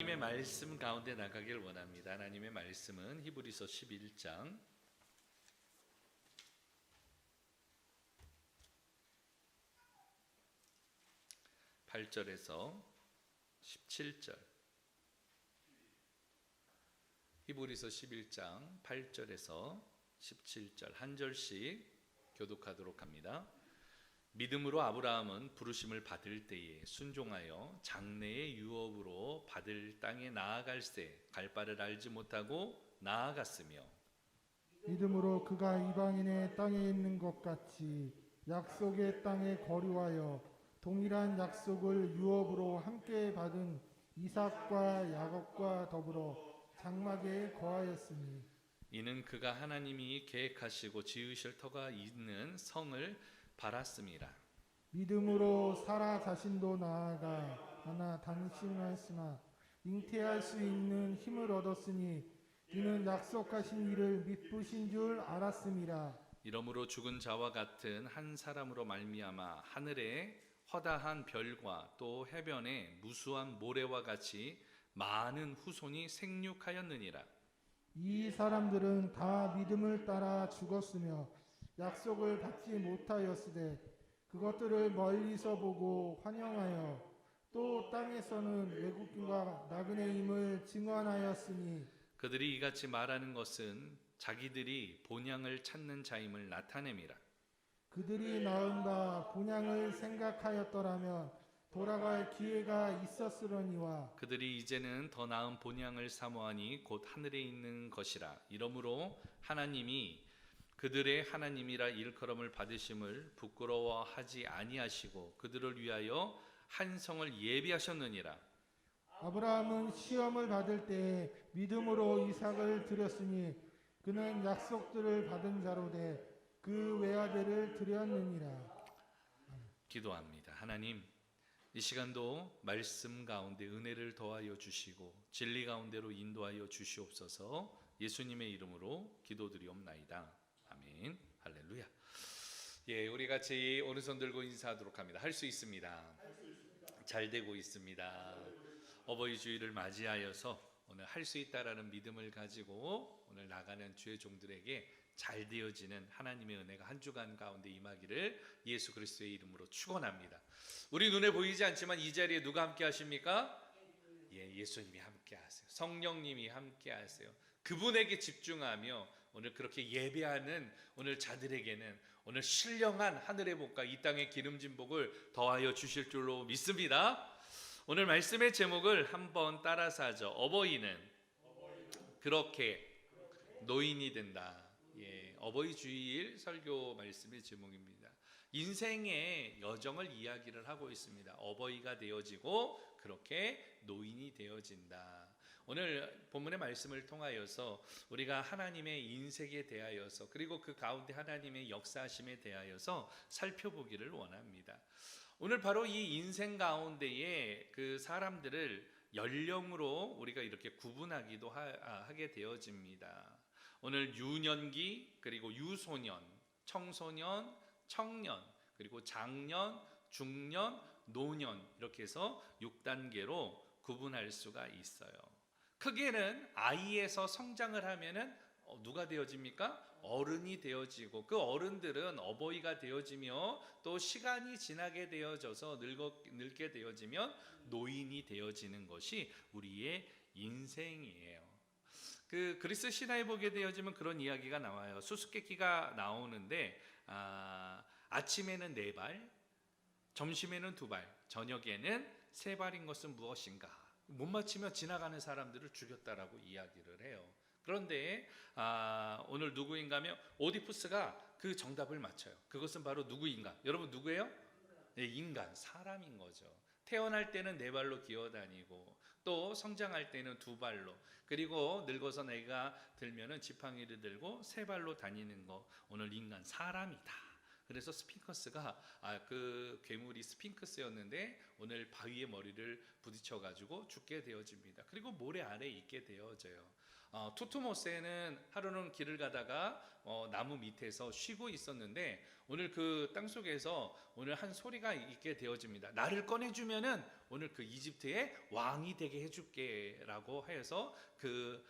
하나님의 말씀 가운데 나가길 원합니다. 하나님의 말씀은 히브리서 11장 8절에서 17절. 히브리서 11장 8절에서 17절 한 절씩 교독하도록 합니다. 믿음으로 아브라함은 부르심을 받을 때에 순종하여 장래의 유업으로 받을 땅에 나아갈새 갈 바를 알지 못하고 나아갔으며, 믿음으로 그가 이방인의 땅에 있는 것 같이 약속의 땅에 거류하여 동일한 약속을 유업으로 함께 받은 이삭과 야곱과 더불어 장막에 거하였으니, 이는 그가 하나님이 계획하시고 지으실 터가 있는 성을 바랐음이라. 믿음으로 사라 자신도 나아가 하나 단심하였으나 잉태할 수 있는 힘을 얻었으니 이는 약속하신 이를 미쁘신 줄 알았음이라. 이러므로 죽은 자와 같은 한 사람으로 말미암아 하늘의 허다한 별과 또 해변의 무수한 모래와 같이 많은 후손이 생육하였느니라. 이 사람들은 다 믿음을 따라 죽었으며 약속을 받지 못하였으되 그것들을 멀리서 보고 환영하여 또 땅에서는 외국인과 나그네임을 증언하였으니, 그들이 이같이 말하는 것은 자기들이 본향을 찾는 자임을 나타냄이라. 그들이 나은가 본향을 생각하였더라면 돌아갈 기회가 있었으려니와 그들이 이제는 더 나은 본향을 사모하니 곧 하늘에 있는 것이라. 이러므로 하나님이 그들의 하나님이라 일컬음을 받으심을 부끄러워하지 아니하시고 그들을 위하여 한 성을 예비하셨느니라. 아브라함은 시험을 받을 때에 믿음으로 이삭을 드렸으니 그는 약속들을 받은 자로 돼 그 외아들을 드렸느니라. 기도합니다. 하나님, 이 시간도 말씀 가운데 은혜를 더하여 주시고 진리 가운데로 인도하여 주시옵소서. 예수님의 이름으로 기도드리옵나이다. 아멘. 할렐루야. 예, 우리 같이 오른손 들고 인사하도록 합니다. 할 수 있습니다. 잘 되고 있습니다. 어버이 주일을 맞이하여서 오늘 할 수 있다라는 믿음을 가지고 오늘 나가는 주의 종들에게 잘 되어지는 하나님의 은혜가 한 주간 가운데 임하기를 예수 그리스도의 이름으로 축원합니다. 우리 눈에 보이지 않지만 이 자리에 누가 함께 하십니까? 예, 예수님이 함께 하세요. 성령님이 함께 하세요. 그분에게 집중하며 오늘 그렇게 예배하는 오늘 자들에게는 오늘 신령한 하늘의 복과 이 땅의 기름진 복을 더하여 주실 줄로 믿습니다. 오늘 말씀의 제목을 한번 따라서 하죠. 어버이는 그렇게 노인이 된다. 예, 어버이 주일 설교 말씀의 제목입니다. 인생의 여정을 이야기를 하고 있습니다. 어버이가 되어지고 그렇게 노인이 되어진다. 오늘 본문의 말씀을 통하여서 우리가 하나님의 인생에 대하여서 그리고 그 가운데 하나님의 역사하심에 대하여서 살펴보기를 원합니다. 오늘 바로 이 인생 가운데에 그 사람들을 연령으로 우리가 이렇게 구분하기도 하게 되어집니다. 오늘 유년기, 그리고 유소년, 청소년, 청년, 그리고 장년, 중년, 노년 이렇게 해서 6단계로 구분할 수가 있어요. 크게는 아이에서 성장을 하면은 누가 되어집니까? 어른이 되어지고 그 어른들은 어버이가 되어지며 또 시간이 지나게 되어져서 늙게 되어지면 노인이 되어지는 것이 우리의 인생이에요. 그 그리스 신화에 보게 되어지면 그런 이야기가 나와요. 수수께끼가 나오는데 아침에는 4발, 점심에는 2발, 저녁에는 3발인 것은 무엇인가? 못 맞히면 지나가는 사람들을 죽였다라고 이야기를 해요. 그런데 오늘 누구인가 하면 오디푸스가 그 정답을 맞춰요. 그것은 바로 누구인가? 여러분 누구예요? 네, 인간, 사람인 거죠. 태어날 때는 4발로 기어다니고 또 성장할 때는 2발로, 그리고 늙어서 나이가 들면은 지팡이를 들고 3발로 다니는 거. 오늘 인간, 사람이다. 그래서 스핑크스가 그 괴물이 스핑크스였는데 오늘 바위에 머리를 부딪혀 가지고 죽게 되어집니다. 그리고 모래 아래에 있게 되어져요. 투투모세는 하루는 길을 가다가 나무 밑에서 쉬고 있었는데 오늘 그 땅속에서 오늘 한 소리가 있게 되어집니다. 나를 꺼내주면은 오늘 그 이집트의 왕이 되게 해줄게라고 해서 그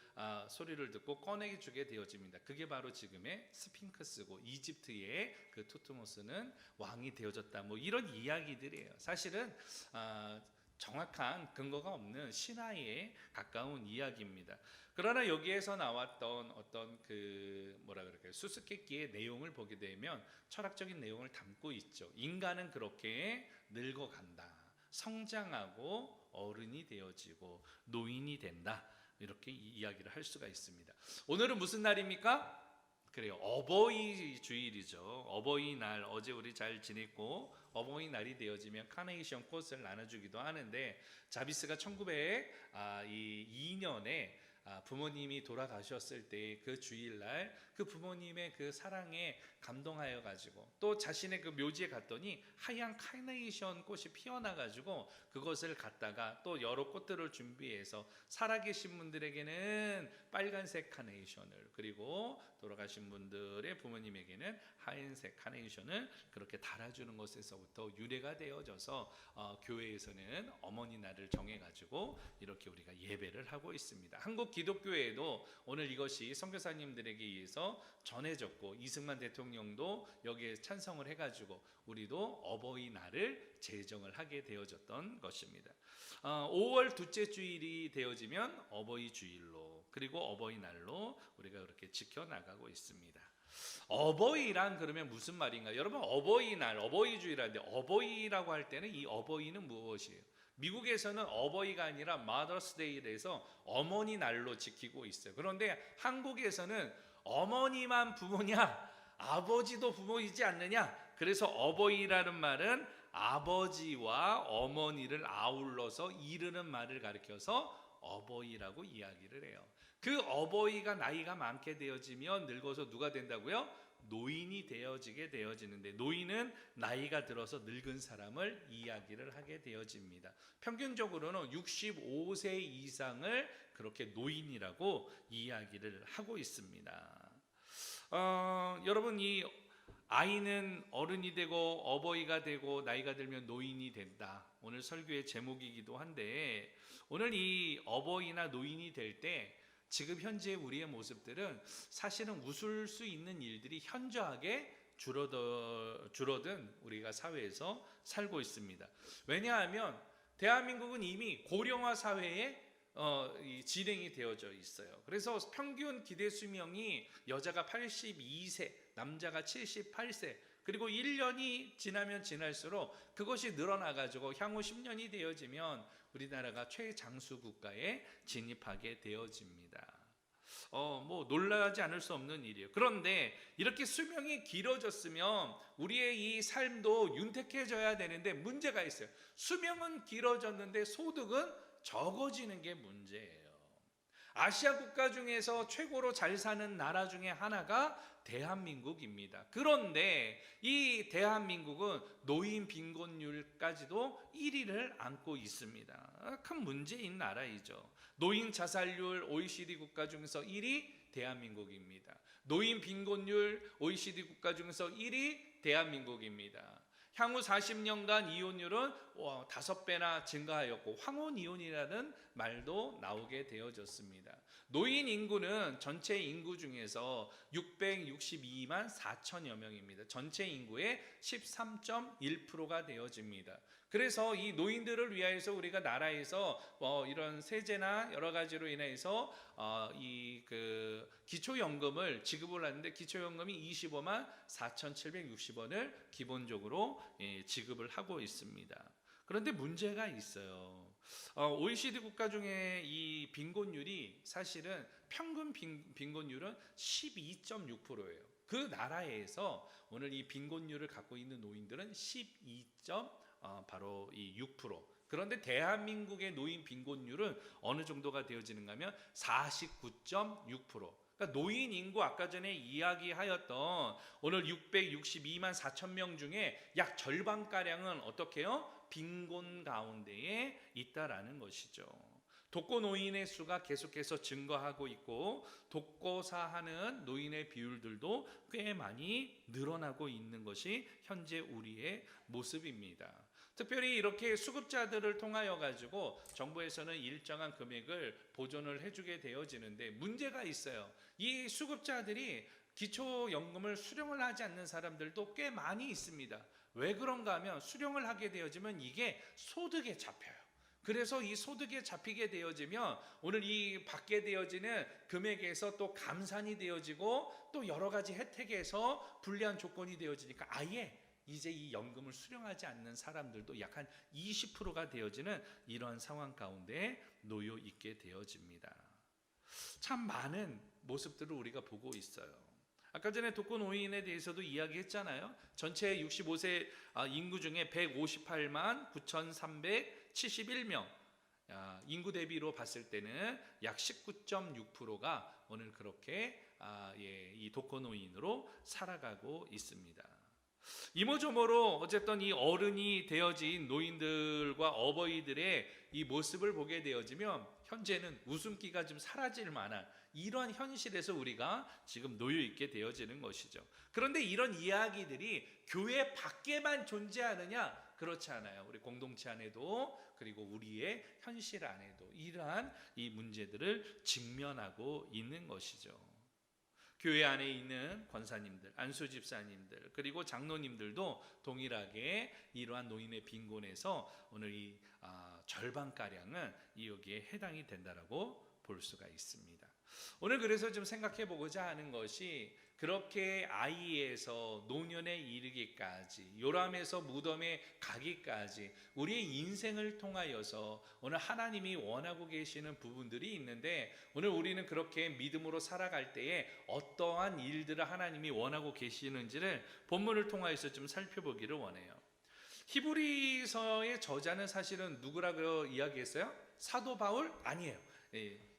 소리를 듣고 꺼내주게 되어집니다. 그게 바로 지금의 스핑크스고 이집트의 그 투투모스는 왕이 되어졌다. 뭐 이런 이야기들이에요. 사실은 정확한 근거가 없는 신화에 가까운 이야기입니다. 그러나 여기에서 나왔던 어떤 그 뭐라 그럴까요? 수수께끼의 내용을 보게 되면 철학적인 내용을 담고 있죠. 인간은 그렇게 늙어간다. 성장하고 어른이 되어지고 노인이 된다. 이렇게 이야기를 할 수가 있습니다. 오늘은 무슨 날입니까? 그래요. 어버이 주일이죠. 어버이날 어제 우리 잘 지냈고 어버이날이 되어지면 카네이션 꽃을 나눠주기도 하는데 자비스가 1902년에 부모님이 돌아가셨을 때 그 주일날 그 부모님의 그 사랑에 감동하여 가지고 또 자신의 그 묘지에 갔더니 하얀 카네이션 꽃이 피어나 가지고 그것을 갖다가 또 여러 꽃들을 준비해서 살아계신 분들에게는 빨간색 카네이션을 그리고 돌아가신 분들의 부모님에게는 하얀색 카네이션을 그렇게 달아주는 것에서부터 유래가 되어져서 교회에서는 어머니 날을 정해가지고 이렇게 우리가 예배를 하고 있습니다. 한국 기독교에도 오늘 이것이 선교사님들에게 의해서 전해졌고 이승만 대통령도 여기에 찬성을 해가지고 우리도 어버이날을 제정을 하게 되어졌던 것입니다. 5월 둘째 주일이 되어지면 어버이 주일로 그리고 어버이날로 우리가 그렇게 지켜나가고 있습니다. 어버이란 그러면 무슨 말인가? 여러분 어버이날, 어버이주일인데 어버이라고 할 때는 이 어버이는 무엇이에요? 미국에서는 어버이가 아니라 Mother's Day에서 어머니 날로 지키고 있어요. 그런데 한국에서는 어머니만 부모냐? 아버지도 부모이지 않느냐? 그래서 어버이라는 말은 아버지와 어머니를 아울러서 이르는 말을 가리켜서 어버이라고 이야기를 해요. 그 어버이가 나이가 많게 되어지면 늙어서 누가 된다고요? 노인이 되어지게 되어지는데 노인은 나이가 들어서 늙은 사람을 이야기를 하게 되어집니다. 평균적으로는 65세 이상을 그렇게 노인이라고 이야기를 하고 있습니다. 여러분 이 아이는 어른이 되고 어버이가 되고 나이가 들면 노인이 된다. 오늘 설교의 제목이기도 한데 오늘 이 어버이나 노인이 될 때 지금 현재 우리의 모습들은 사실은 웃을 수 있는 일들이 현저하게 줄어든 우리가 사회에서 살고 있습니다. 왜냐하면 대한민국은 이미 고령화 사회에 진행이 되어져 있어요. 그래서 평균 기대 수명이 여자가 82세, 남자가 78세, 그리고 1년이 지나면 지날수록 그것이 늘어나가지고 향후 10년이 되어지면 우리나라가 최장수 국가에 진입하게 되어집니다. 뭐 놀라지 않을 수 없는 일이에요. 그런데 이렇게 수명이 길어졌으면 우리의 이 삶도 윤택해져야 되는데 문제가 있어요. 수명은 길어졌는데 소득은 적어지는 게 문제예요. 아시아 국가 중에서 최고로 잘 사는 나라 중에 하나가 대한민국입니다. 그런데 이 대한민국은 노인 빈곤율까지도 1위를 안고 있습니다. 큰 문제인 나라이죠. 노인 자살률 OECD 국가 중에서 1위 대한민국입니다. 노인 빈곤율 OECD 국가 중에서 1위 대한민국입니다. 향후 40년간 이혼율은 5배나 증가하였고 황혼이혼이라는 말도 나오게 되어졌습니다. 노인 인구는 전체 인구 중에서 662만 4천여 명입니다. 전체 인구의 13.1%가 되어집니다. 그래서 이 노인들을 위하여서 우리가 나라에서 이런 세제나 여러 가지로 인해서 이 기초연금을 지급을 하는데 기초연금이 25만 4,760원을 기본적으로 지급을 하고 있습니다. 그런데 문제가 있어요. OECD 국가 중에 이 빈곤율이 사실은 평균 빈곤율은 12.6%예요. 그 나라에서 오늘 이 빈곤율을 갖고 있는 노인들은 바로 이 6%. 그런데 대한민국의 노인 빈곤율은 어느 정도가 되어지는가 하면 49.6%. 그러니까 노인 인구 아까 전에 이야기하였던 오늘 662만 4천 명 중에 약 절반가량은 어떻게 해요? 빈곤 가운데에 있다라는 것이죠. 독거 노인의 수가 계속해서 증가하고 있고 독거사하는 노인의 비율들도 꽤 많이 늘어나고 있는 것이 현재 우리의 모습입니다. 특별히 이렇게 수급자들을 통하여 가지고 정부에서는 일정한 금액을 보존을 해주게 되어지는데 문제가 있어요. 이 수급자들이 기초연금을 수령을 하지 않는 사람들도 꽤 많이 있습니다. 왜 그런가 하면 수령을 하게 되어지면 이게 소득에 잡혀요. 그래서 이 소득에 잡히게 되어지면 오늘 이 받게 되어지는 금액에서 또 감산이 되어지고 또 여러 가지 혜택에서 불리한 조건이 되어지니까 아예 이제 이 연금을 수령하지 않는 사람들도 약 한 20%가 되어지는 이런 상황 가운데 놓여 있게 되어집니다. 참 많은 모습들을 우리가 보고 있어요. 아까 전에 독거 노인에 대해서도 이야기했잖아요. 전체 65세 인구 중에 158만 9,371명, 인구 대비로 봤을 때는 약 19.6%가 오늘 그렇게 이 독거 노인으로 살아가고 있습니다. 이모저모로 어쨌든 이 어른이 되어진 노인들과 어버이들의 이 모습을 보게 되어지면 현재는 웃음기가 좀 사라질 만한 이러한 현실에서 우리가 지금 놓여 있게 되어지는 것이죠. 그런데 이런 이야기들이 교회 밖에만 존재하느냐? 그렇지 않아요. 우리 공동체 안에도 그리고 우리의 현실 안에도 이러한 이 문제들을 직면하고 있는 것이죠. 교회 안에 있는 권사님들, 안수집사님들, 그리고 장로님들도 동일하게 이러한 노인의 빈곤에서 오늘 이 절반가량은 여기에 해당이 된다라고 볼 수가 있습니다. 오늘 그래서 좀 생각해 보고자 하는 것이 그렇게 아이에서 노년에 이르기까지 요람에서 무덤에 가기까지 우리의 인생을 통하여서 오늘 하나님이 원하고 계시는 부분들이 있는데 오늘 우리는 그렇게 믿음으로 살아갈 때에 어떠한 일들을 하나님이 원하고 계시는지를 본문을 통하여서 좀 살펴보기를 원해요. 히브리서의 저자는 사실은 누구라고 이야기했어요? 사도 바울? 아니에요.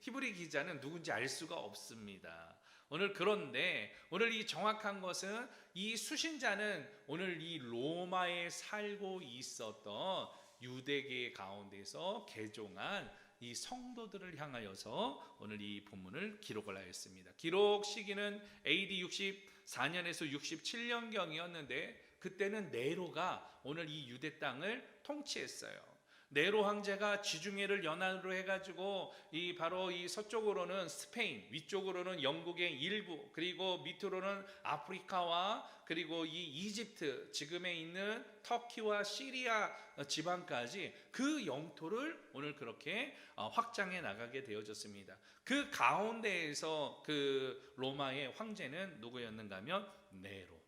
히브리 기자는 누군지 알 수가 없습니다. 오늘 그런데 오늘 이 정확한 것은 이 수신자는 오늘 이 로마에 살고 있었던 유대계 가운데서 개종한 이 성도들을 향하여서 오늘 이 본문을 기록을 하였습니다. 기록 시기는 AD 64년에서 67년경이었는데 그때는 네로가 오늘 이 유대 땅을 통치했어요. 네로 황제가 지중해를 연안으로 해가지고 이 바로 이 서쪽으로는 스페인, 위쪽으로는 영국의 일부, 그리고 밑으로는 아프리카와 그리고 이 이집트, 지금에 있는 터키와 시리아 지방까지 그 영토를 오늘 그렇게 확장해 나가게 되어졌습니다. 그 가운데에서 그 로마의 황제는 누구였는가 하면 네로.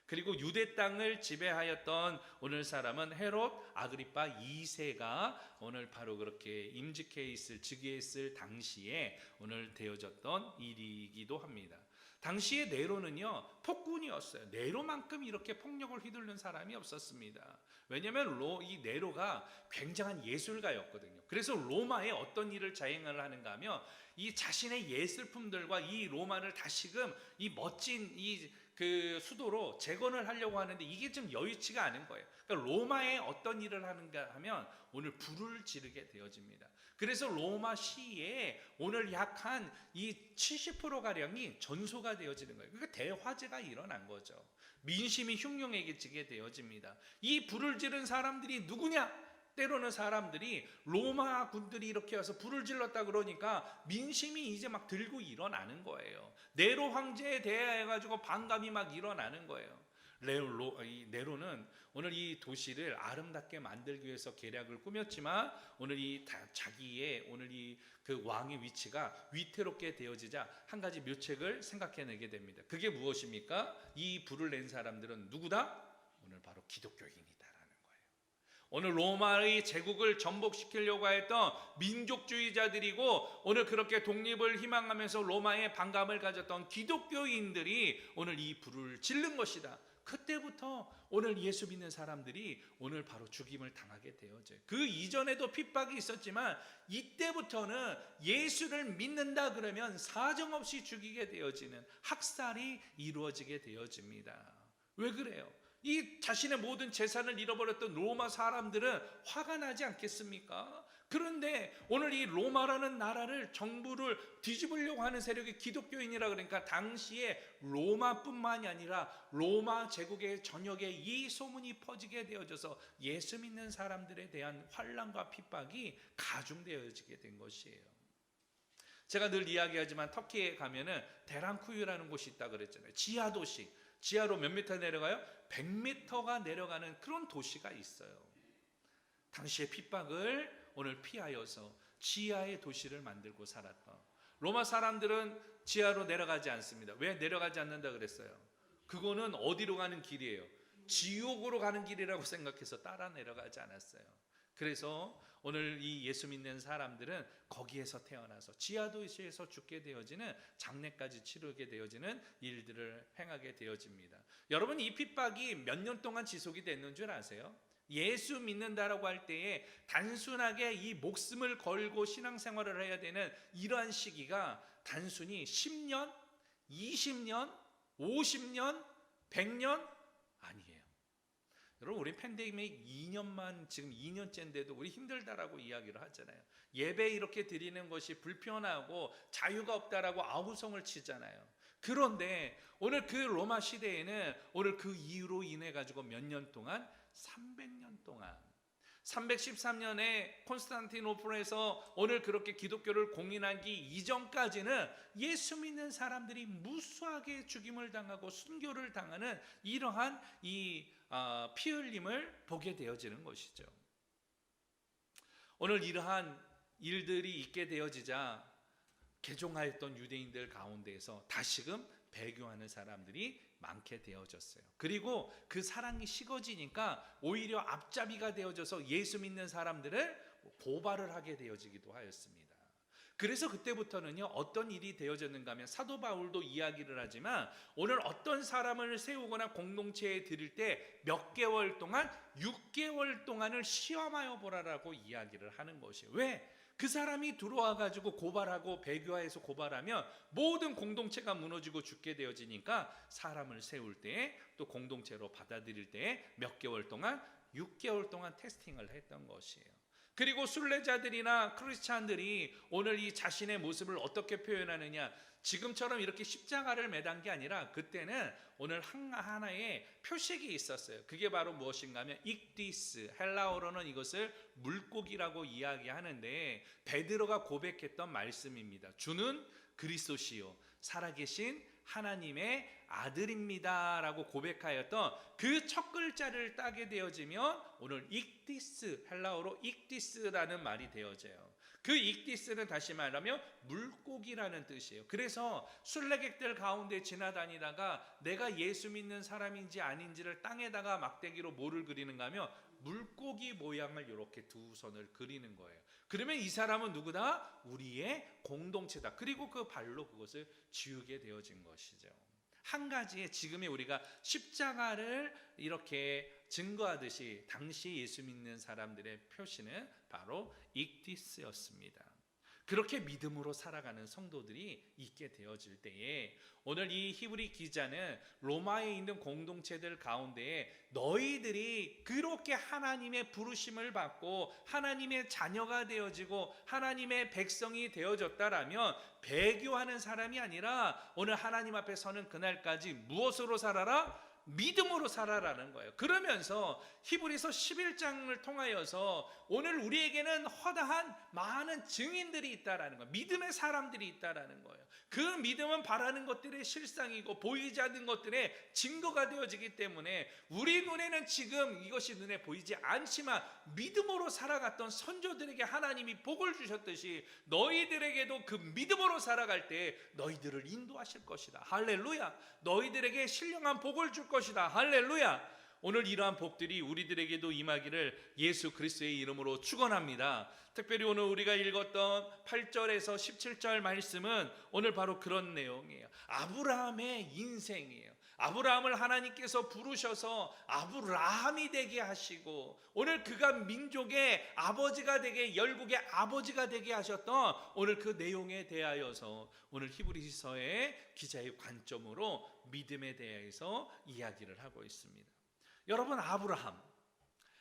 그리고 유대 땅을 지배하였던 오늘 사람은 헤롯 아그리파 2세가 오늘 바로 그렇게 임직해 있을 즉위해 있을 당시에 오늘 되어졌던 일이기도 합니다. 당시에 네로는요 폭군이었어요. 네로만큼 이렇게 폭력을 휘두르는 사람이 없었습니다. 왜냐하면 이 네로가 굉장한 예술가였거든요. 그래서 로마에 어떤 일을 자행을 하는가 하면 이 자신의 예술품들과 이 로마를 다시금 이 멋진 그 수도로 재건을 하려고 하는데 이게 좀 여의치가 않은 거예요. 그러니까 로마에 어떤 일을 하는가 하면 오늘 불을 지르게 되어집니다. 그래서 로마 시에 오늘 약 한 이 70%가량이 전소가 되어지는 거예요. 그러니까 대화재가 일어난 거죠. 민심이 흉흉해지게 되어집니다. 이 불을 지른 사람들이 누구냐? 때로는 사람들이 로마 군들이 이렇게 와서 불을 질렀다 그러니까 민심이 이제 막 들고 일어나는 거예요. 네로 황제에 대해가지고 반감이 막 일어나는 거예요. 네로는 오늘 이 도시를 아름답게 만들기 위해서 계략을 꾸몄지만 오늘 자기의 오늘 그 왕의 위치가 위태롭게 되어지자 한 가지 묘책을 생각해내게 됩니다. 그게 무엇입니까? 이 불을 낸 사람들은 누구다? 오늘 바로 기독교인이다. 오늘 로마의 제국을 전복시키려고 했던 민족주의자들이고 오늘 그렇게 독립을 희망하면서 로마에 반감을 가졌던 기독교인들이 오늘 이 불을 지른 것이다. 그때부터 오늘 예수 믿는 사람들이 오늘 바로 죽임을 당하게 되어져요. 그 이전에도 핍박이 있었지만 이때부터는 예수를 믿는다 그러면 사정없이 죽이게 되어지는 학살이 이루어지게 되어집니다. 왜 그래요? 이 자신의 모든 재산을 잃어버렸던 로마 사람들은 화가 나지 않겠습니까? 그런데 오늘 이 로마라는 나라를 정부를 뒤집으려고 하는 세력이 기독교인이라 그러니까 당시에 로마뿐만이 아니라 로마 제국의 전역에 이 소문이 퍼지게 되어져서 예수 믿는 사람들에 대한 환난과 핍박이 가중되어지게 된 것이에요. 제가 늘 이야기하지만 터키에 가면은 데란쿠유라는 곳이 있다 그랬잖아요. 지하 도시. 지하로 몇 미터 내려가요? 100m가 내려가는 그런 도시가 있어요. 당시의 핍박을 오늘 피하여서 지하의 도시를 만들고 살았던 로마 사람들은 지하로 내려가지 않습니다. 왜 내려가지 않는다 그랬어요? 그거는 어디로 가는 길이에요? 지옥으로 가는 길이라고 생각해서 따라 내려가지 않았어요. 그래서 오늘 이 예수 믿는 사람들은 거기에서 태어나서 지하 도시에서 죽게 되어지는 장례까지 치르게 되어지는 일들을 행하게 되어집니다. 여러분, 이 핍박이 몇 년 동안 지속이 됐는 줄 아세요? 예수 믿는다라고 할 때에 단순하게 이 목숨을 걸고 신앙생활을 해야 되는 이러한 시기가 단순히 10년, 20년, 50년, 100년 아니에요. 여러분, 우리 팬데믹 2년만 지금 2년째인데도 우리 힘들다라고 이야기를 하잖아요. 예배 이렇게 드리는 것이 불편하고 자유가 없다라고 아우성을 치잖아요. 그런데 오늘 그 로마 시대에는 오늘 그 이유로 인해 가지고 몇 년 동안 300년 동안 313년에 콘스탄티노플에서 오늘 그렇게 기독교를 공인하기 이전까지는 예수 믿는 사람들이 무수하게 죽임을 당하고 순교를 당하는 이러한 피 흘림을 보게 되어지는 것이죠. 오늘 이러한 일들이 있게 되어지자 개종하였던 유대인들 가운데에서 다시금 배교하는 사람들이 많게 되어졌어요. 그리고 그 사랑이 식어지니까 오히려 앞잡이가 되어져서 예수 믿는 사람들을 고발을 하게 되어지기도 하였습니다. 그래서 그때부터는요, 어떤 일이 되어졌는가 하면 사도 바울도 이야기를 하지만 오늘 어떤 사람을 세우거나 공동체에 드릴 때 몇 개월 동안 6개월 동안을 시험하여 보라라고 이야기를 하는 것이에요. 왜? 그 사람이 들어와 가지고 고발하고 배교화해서 고발하면 모든 공동체가 무너지고 죽게 되어지니까 사람을 세울 때 또 공동체로 받아들일 때 몇 개월 동안 6개월 동안 테스팅을 했던 것이에요. 그리고 순례자들이나 크리스찬들이 오늘 이 자신의 모습을 어떻게 표현하느냐, 지금처럼 이렇게 십자가를 매단 게 아니라 그때는 오늘 하나의 표식이 있었어요. 그게 바로 무엇인가 하면 익디스, 헬라어로는 이것을 물고기라고 이야기하는데 베드로가 고백했던 말씀입니다. 주는 그리스도시요 살아계신 하나님의 아들입니다 라고 고백하였던 그 첫 글자를 따게 되어지면 오늘 익디스, 헬라어로 익디스라는 말이 되어져요. 그 익디스는 다시 말하면 물고기라는 뜻이에요. 그래서 순례객들 가운데 지나다니다가 내가 예수 믿는 사람인지 아닌지를 땅에다가 막대기로 뭐를 그리는가 하면 물고기 모양을 이렇게 두 손을 그리는 거예요. 그러면 이 사람은 누구다? 우리의 공동체다. 그리고 그 발로 그것을 지우게 되어진 것이죠. 한 가지의 지금의 우리가 십자가를 이렇게 증거하듯이 당시 예수 믿는 사람들의 표시는 바로 익디스였습니다. 그렇게 믿음으로 살아가는 성도들이 있게 되어질 때에 오늘 이 히브리 기자는 로마에 있는 공동체들 가운데에 너희들이 그렇게 하나님의 부르심을 받고 하나님의 자녀가 되어지고 하나님의 백성이 되어졌다라면 배교하는 사람이 아니라 오늘 하나님 앞에 서는 그날까지 무엇으로 살아라? 믿음으로 살아라는 거예요. 그러면서 히브리서 11장을 통하여서 오늘 우리에게는 허다한 많은 증인들이 있다라는 거예요. 믿음의 사람들이 있다라는 거예요. 그 믿음은 바라는 것들의 실상이고 보이지 않는 것들의 증거가 되어지기 때문에 우리 눈에는 지금 이것이 눈에 보이지 않지만 믿음으로 살아갔던 선조들에게 하나님이 복을 주셨듯이 너희들에게도 그 믿음으로 살아갈 때 너희들을 인도하실 것이다. 할렐루야. 너희들에게 신령한 복을 줄 것이다. 할렐루야. 오늘 이러한 복들이 우리들에게도 임하기를 예수 그리스도의 이름으로 축원합니다. 특별히 오늘 우리가 읽었던 8절에서 17절 말씀은 오늘 바로 그런 내용이에요. 아브라함의 인생이에요. 아브라함을 하나님께서 부르셔서 아브라함이 되게 하시고 오늘 그가 민족의 아버지가 되게 열국의 아버지가 되게 하셨던 오늘 그 내용에 대하여서 오늘 히브리서의 기자의 관점으로 믿음에 대해서 이야기를 하고 있습니다. 여러분,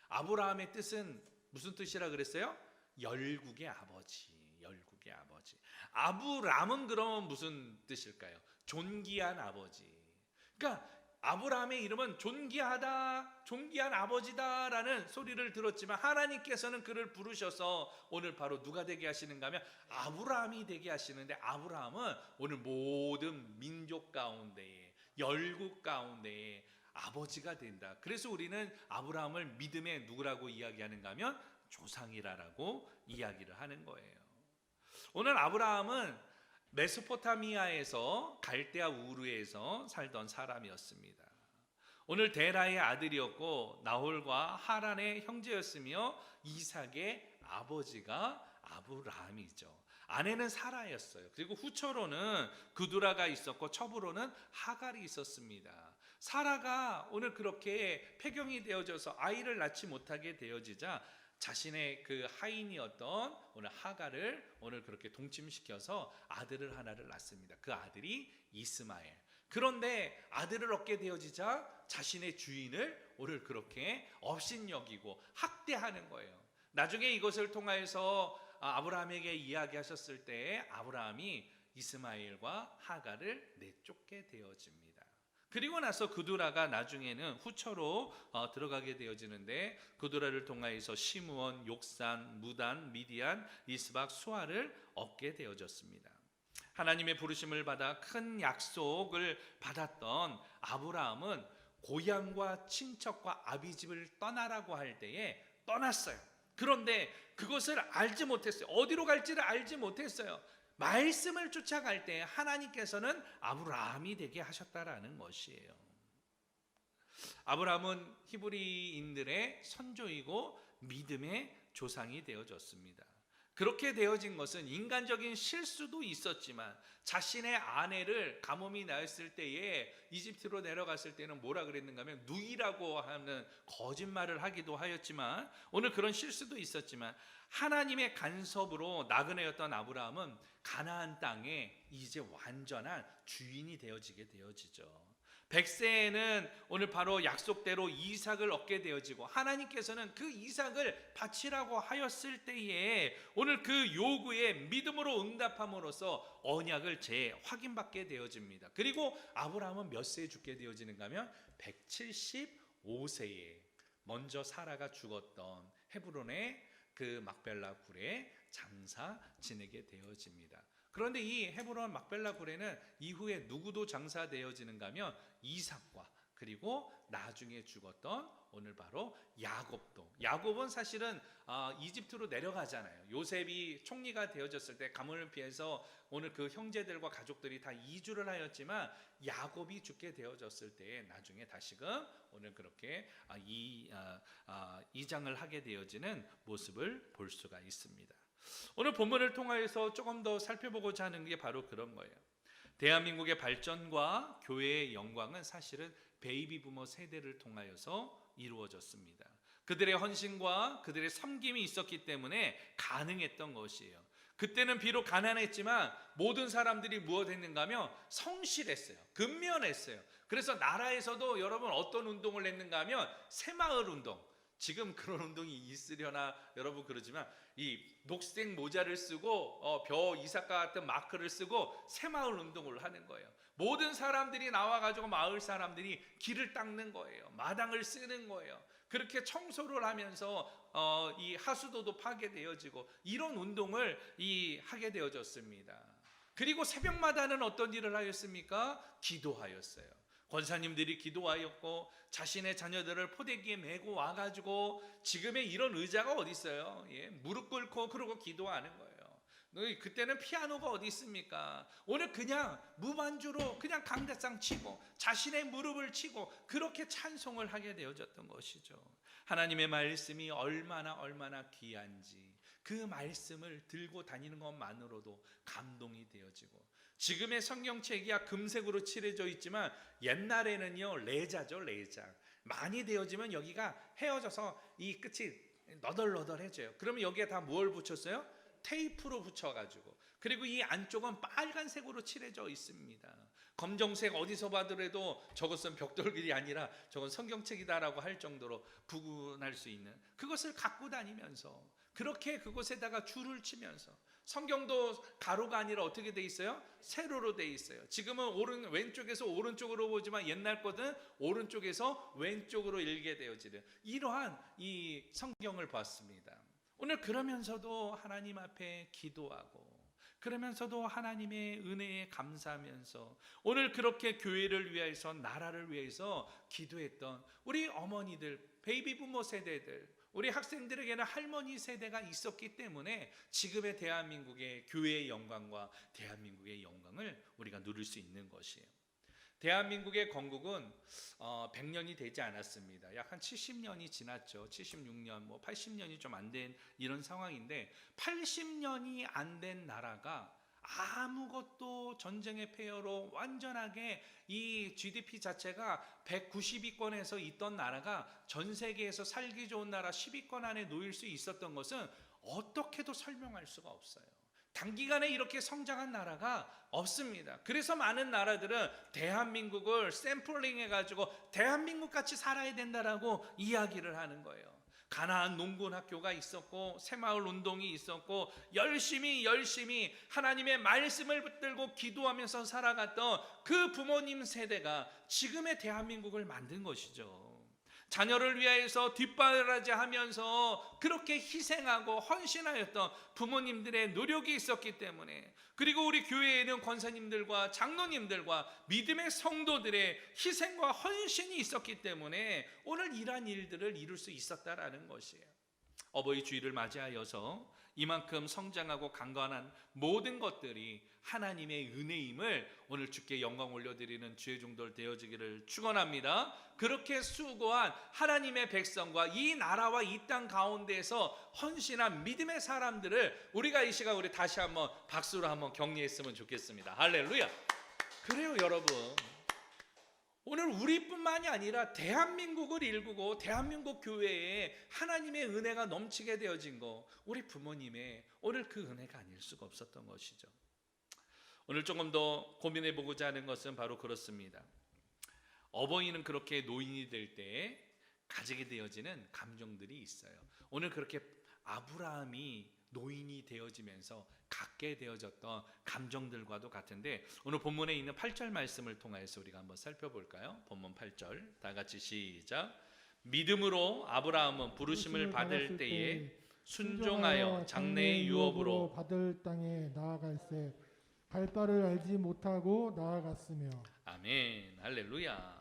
아브라함의 뜻은 무슨 뜻이라 그랬어요? 열국의 아버지, 열국의 아버지. 아브람은 그러면 무슨 뜻일까요? 존귀한 아버지. 그러니까 아브라함의 이름은 존귀하다, 존귀한 아버지다라는 소리를 들었지만 하나님께서는 그를 부르셔서 오늘 바로 누가 되게 하시는가 하면 아브라함이 되게 하시는데, 아브라함은 오늘 모든 민족 가운데에, 열국 가운데에 아버지가 된다. 그래서 우리는 아브라함을 믿음의 누구라고 이야기하는가 하면 조상이라고 이야기를 하는 거예요. 오늘 아브라함은 메소포타미아에서 갈대아 우르에서 살던 사람이었습니다. 오늘 데라의 아들이었고 나홀과 하란의 형제였으며 이삭의 아버지가 아브라함이죠. 아내는 사라였어요. 그리고 후처로는 그두라가 있었고 첩으로는 하갈이 있었습니다. 사라가 오늘 그렇게 폐경이 되어져서 아이를 낳지 못하게 되어지자 자신의 그 하인이었던 오늘 하갈을 오늘 그렇게 동침시켜서 아들을 하나를 낳습니다. 그 아들이 이스마엘. 그런데 아들을 얻게 되어지자 자신의 주인을 오늘 그렇게 업신여기고 학대하는 거예요. 나중에 이것을 통하여서 아브라함에게 이야기하셨을 때 아브라함이 이스마엘과 하갈을 내쫓게 되어집니다. 그리고 나서 그두라가 나중에는 후처로 들어가게 되어지는데, 그두라를 통하여서 시므온, 욕산, 무단, 미디안, 이스박, 수아를 얻게 되어졌습니다. 하나님의 부르심을 받아 큰 약속을 받았던 아브라함은 고향과 친척과 아비집을 떠나라고 할 때에 떠났어요. 그런데 그것을 알지 못했어요. 어디로 갈지를 알지 못했어요. 말씀을 쫓아갈 때 하나님께서는 아브라함이 되게 하셨다라는 것이에요. 아브라함은 히브리인들의 선조이고 믿음의 조상이 되어졌습니다. 그렇게 되어진 것은 인간적인 실수도 있었지만 자신의 아내를 가뭄이 나였을 때에 이집트로 내려갔을 때는 뭐라 그랬는가 하면 누이라고 하는 거짓말을 하기도 하였지만, 오늘 그런 실수도 있었지만 하나님의 간섭으로 나그네였던 아브라함은 가나안 땅에 이제 완전한 주인이 되어지게 되어지죠. 100세에는 오늘 바로 약속대로 이삭을 얻게 되어지고, 하나님께서는 그 이삭을 바치라고 하였을 때에 오늘 그 요구에 믿음으로 응답함으로써 언약을 재확인받게 되어집니다. 그리고 아브라함은 몇 세에 죽게 되어지는가 하면 175세에 먼저 사라가 죽었던 헤브론의 그 막벨라 굴에 장사 지내게 되어집니다. 그런데 이 헤브론 막벨라 굴에는 이후에 누구도 장사되어지는가 하면 이삭과 그리고 나중에 죽었던 오늘 바로 야곱도. 야곱은 사실은 이집트로 내려가잖아요. 요셉이 총리가 되어졌을 때 가문을 피해서 오늘 그 형제들과 가족들이 다 이주를 하였지만 야곱이 죽게 되어졌을 때 나중에 다시금 오늘 그렇게 이장을 하게 되어지는 모습을 볼 수가 있습니다. 오늘 본문을 통하여서 조금 더 살펴보고자 하는 게 바로 그런 거예요. 대한민국의 발전과 교회의 영광은 사실은 베이비 부머 세대를 통하여서 이루어졌습니다. 그들의 헌신과 그들의 섬김이 있었기 때문에 가능했던 것이에요. 그때는 비록 가난했지만 모든 사람들이 무엇 했는가 하면 성실했어요. 근면했어요. 그래서 나라에서도 여러분 어떤 운동을 했는가 하면 새마을 운동. 지금 그런 운동이 있으려나 여러분 그러지만 이 녹색 모자를 쓰고 벼 이삭과 같은 마크를 쓰고 새마을 운동을 하는 거예요. 모든 사람들이 나와가지고 마을 사람들이 길을 닦는 거예요. 마당을 쓰는 거예요. 그렇게 청소를 하면서 이 하수도도 파괴되어지고 이런 운동을 하게 되어졌습니다. 그리고 새벽마다는 어떤 일을 하였습니까? 기도하였어요. 권사님들이 기도하였고 자신의 자녀들을 포대기에 메고 와가지고 지금의 이런 의자가 어디 있어요? 무릎 꿇고 그러고 기도하는 거예요. 그때는 피아노가 어디 있습니까? 오늘 그냥 무반주로 그냥 강대상 치고 자신의 무릎을 치고 그렇게 찬송을 하게 되어졌던 것이죠. 하나님의 말씀이 얼마나 귀한지 그 말씀을 들고 다니는 것만으로도 감동이 되어지고, 지금의 성경책이야 금색으로 칠해져 있지만 옛날에는요 레자죠, 레자. 많이 되어지면 여기가 헤어져서 이 끝이 너덜너덜해져요. 그러면 여기에 다 뭘 붙였어요? 테이프로 붙여가지고, 그리고 이 안쪽은 빨간색으로 칠해져 있습니다. 검정색 어디서 봐더라도 저것은 벽돌글이 아니라 저건 성경책이다라고 할 정도로 구분할 수 있는 그것을 갖고 다니면서 그렇게 그곳에다가 줄을 치면서 성경도 가로가 아니라 어떻게 돼 있어요? 세로로 돼 있어요. 지금은 왼쪽에서 오른쪽으로 보지만 옛날 거는 오른쪽에서 왼쪽으로 읽게 되어지는 이러한 이 성경을 봤습니다. 오늘 그러면서도 하나님 앞에 기도하고 그러면서도 하나님의 은혜에 감사하면서 오늘 그렇게 교회를 위해서 나라를 위해서 기도했던 우리 어머니들, 베이비 부모 세대들, 우리 학생들에게는 할머니 세대가 있었기 때문에 지금의 대한민국의 교회의 영광과 대한민국의 영광을 우리가 누릴 수 있는 것이에요. 대한민국의 건국은 100년이 되지 않았습니다. 약 한 70년이 지났죠. 76년, 80년이 좀 안 된 이런 상황인데 80년이 안 된 나라가 아무것도 전쟁의 폐허로 완전하게 이 GDP 자체가 190위권에서 있던 나라가 전 세계에서 살기 좋은 나라 10위권 안에 놓일 수 있었던 것은 어떻게도 설명할 수가 없어요. 단기간에 이렇게 성장한 나라가 없습니다. 그래서 많은 나라들은 대한민국을 샘플링 해가지고 대한민국 같이 살아야 된다라고 이야기를 하는 거예요. 가나안 농군 학교가 있었고 새마을 운동이 있었고 열심히 하나님의 말씀을 붙들고 기도하면서 살아갔던 그 부모님 세대가 지금의 대한민국을 만든 것이죠. 자녀를 위해서 뒷바라지하면서 그렇게 희생하고 헌신하였던 부모님들의 노력이 있었기 때문에, 그리고 우리 교회에는 권사님들과 장로님들과 믿음의 성도들의 희생과 헌신이 있었기 때문에 오늘 이러한 일들을 이룰 수 있었다라는 것이에요. 어버이 주일을 맞이하여서 이만큼 성장하고 강건한 모든 것들이 하나님의 은혜임을 오늘 주께 영광 올려드리는 주의 종들 되어지기를 축원합니다. 그렇게 수고한 하나님의 백성과 이 나라와 이 땅 가운데에서 헌신한 믿음의 사람들을 우리가 이 시간 우리 다시 한번 박수로 한번 격려했으면 좋겠습니다. 할렐루야. 그래요 여러분, 오늘 우리뿐만이 아니라 대한민국을 일구고 대한민국 교회에 하나님의 은혜가 넘치게 되어진 거 우리 부모님의 오늘 그 은혜가 아닐 수가 없었던 것이죠. 오늘 조금 더 고민해 보고자 하는 것은 바로 그렇습니다. 어버이는 그렇게 노인이 될 때 가지게 되어지는 감정들이 있어요. 오늘 그렇게 아브라함이 노인이 되어지면서 갖게 되어졌던 감정들과도 같은데 오늘 본문에 있는 8절 말씀을 통해서 우리가 한번 살펴볼까요? 본문 8절 다 같이 시작. 믿음으로 아브라함은 부르심을 받을 때에 순종하여 장래의 유업으로 받을 땅에 나아갈새 갈 바를 알지 못하고 나아갔으며. 아멘. 할렐루야.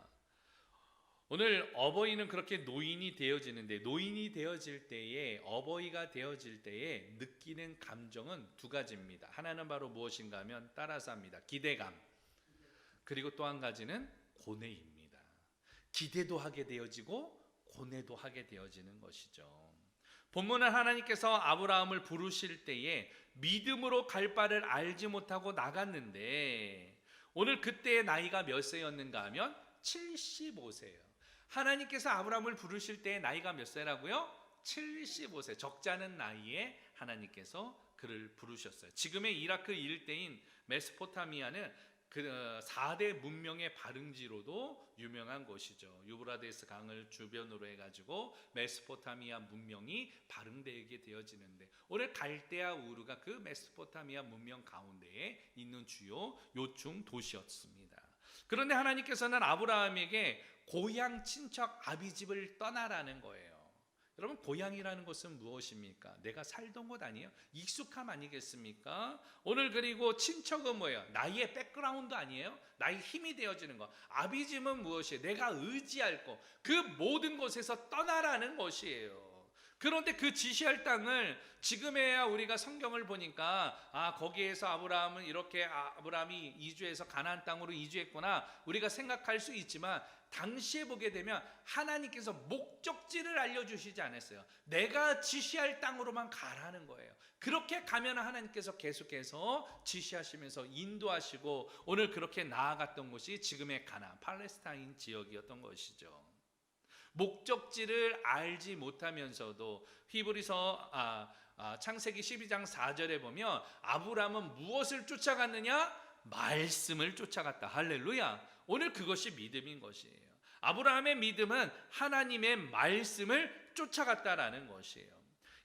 오늘 어버이는 그렇게 노인이 되어지는데 노인이 되어질 때에 어버이가 되어질 때에 느끼는 감정은 두 가지입니다. 하나는 바로 무엇인가 하면 따라서 합니다. 기대감. 그리고 또 한 가지는 고뇌입니다. 기대도 하게 되어지고 고뇌도 하게 되어지는 것이죠. 본문은 하나님께서 아브라함을 부르실 때에 믿음으로 갈 바를 알지 못하고 나갔는데 오늘 그때의 나이가 몇 세였는가 하면 75세예요. 하나님께서 아브라함을 부르실 때의 나이가 몇 세라고요? 75세. 적지 않은 나이에 하나님께서 그를 부르셨어요. 지금의 이라크 일대인 메소포타미아는 그 4대 문명의 발흥지로도 유명한 곳이죠. 유브라데스 강을 주변으로 해가지고 메소포타미아 문명이 발흥되게 되어지는데 오늘 갈대아 우르가 그 메소포타미아 문명 가운데에 있는 주요 요충 도시였습니다. 그런데 하나님께서는 아브라함에게 고향 친척 아비집을 떠나라는 거예요. 여러분, 고향이라는 것은 무엇입니까? 내가 살던 곳 아니에요? 익숙함 아니겠습니까? 오늘 그리고 친척은 뭐예요? 나의 백그라운드 아니에요? 나의 힘이 되어지는 것. 아비집은 무엇이에요? 내가 의지할 것. 그 모든 곳에서 떠나라는 것이에요. 그런데 그 지시할 땅을 지금에야 우리가 성경을 보니까 거기에서 아브라함은 이렇게 아브라함이 이주해서 가나안 땅으로 이주했구나 우리가 생각할 수 있지만 당시에 보게 되면 하나님께서 목적지를 알려주시지 않았어요. 내가 지시할 땅으로만 가라는 거예요. 그렇게 가면 하나님께서 계속해서 지시하시면서 인도하시고 오늘 그렇게 나아갔던 곳이 지금의 가나안 팔레스타인 지역이었던 것이죠. 목적지를 알지 못하면서도 히브리서 창세기 12장 4절에 보면 아브라함은 무엇을 쫓아갔느냐? 말씀을 쫓아갔다. 할렐루야. 오늘 그것이 믿음인 것이에요. 아브라함의 믿음은 하나님의 말씀을 쫓아갔다라는 것이에요.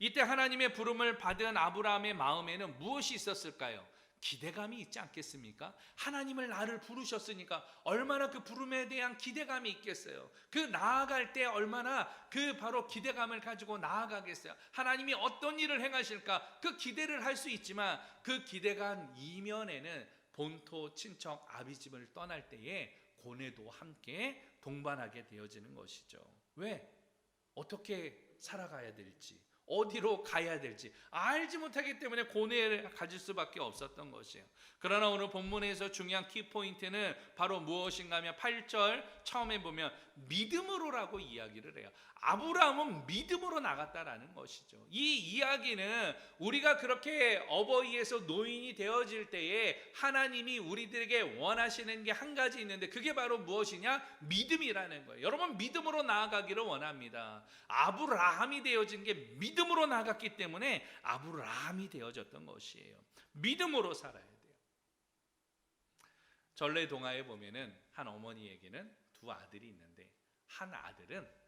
이때 하나님의 부름을 받은 아브라함의 마음에는 무엇이 있었을까요? 기대감이 있지 않겠습니까? 하나님을 나를 부르셨으니까 얼마나 그 부름에 대한 기대감이 있겠어요. 그 나아갈 때 얼마나 그 바로 기대감을 가지고 나아가겠어요. 하나님이 어떤 일을 행하실까 그 기대를 할 수 있지만 그 기대감 이면에는 본토 친척 아비집을 떠날 때에 고뇌도 함께 동반하게 되어지는 것이죠. 왜? 어떻게 살아가야 될지, 어디로 가야 될지 알지 못하기 때문에 고뇌를 가질 수밖에 없었던 것이에요. 그러나 오늘 본문에서 중요한 키포인트는 바로 무엇인가 하면 8절 처음에 보면 믿음으로라고 이야기를 해요. 아브라함은 믿음으로 나갔다라는 것이죠. 이 이야기는 우리가 그렇게 어버이에서 노인이 되어질 때에 하나님이 우리들에게 원하시는 게 한 가지 있는데 그게 바로 무엇이냐? 믿음이라는 거예요. 여러분 믿음으로 나아가기를 원합니다. 아브라함이 되어진 게 믿음으로 나갔기 때문에 아브라함이 되어졌던 것이에요. 믿음으로 살아야 돼요. 전래동화에 보면은 한 어머니에게는 두 아들이 있는데 한 아들은